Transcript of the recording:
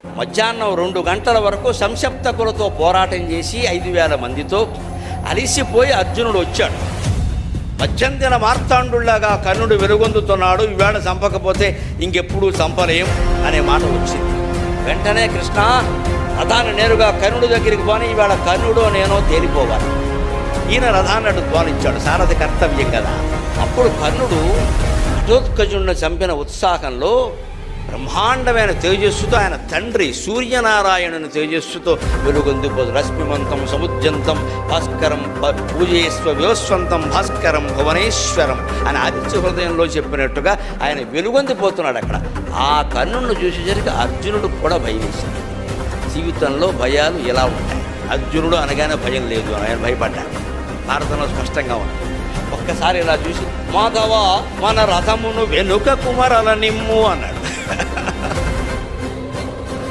మధ్యాహ్నం 2 గంటల వరకు సంశప్తకులతో పోరాటం చేసి 5,000 మందితో అలిసిపోయి అర్జునుడు వచ్చాడు. మధ్యందిన మార్తాండులాగా కర్ణుడు వెలుగొందుతున్నాడు, ఈవేళ చంపకపోతే ఇంకెప్పుడు చంపలేం అనే మాట వచ్చింది. వెంటనే కృష్ణ రథాన్ని నేరుగా కర్ణుడి దగ్గరికి పోని, ఈవేళ కర్ణుడో నేనో తేలిపోవాలి. ఈయన రథాన్ని అటు ధ్వానించాడు, సారథి కర్తవ్యం కదా. అప్పుడు కర్ణుడు ఘటోత్కచుడిని చంపిన ఉత్సాహంలో బ్రహ్మాండమైన తేజస్సుతో ఆయన తండ్రి సూర్యనారాయణుని తేజస్సుతో వెలుగొందిపోదు. రశ్మిమంతం సముద్యంతం భాస్కరం పూజేశ్వ వివస్వంతం భాస్కరం భువనేశ్వరం అని ఆదిత్య హృదయంలో చెప్పినట్టుగా ఆయన వెలుగొందిపోతున్నాడు అక్కడ. ఆ కర్ణుడిని చూసేసరికి అర్జునుడు కూడా భయం వేసింది. జీవితంలో భయాలు ఎలా ఉంటాయి? అర్జునుడు అనగానే భయం లేదు, ఆయన భయపడ్డాడు. భారతంలో స్పష్టంగా ఉంది. ఒక్కసారి ఇలా చూసి మాధవ మన రథమును వెనుక కుమరల నిమ్ము అన్నాడు.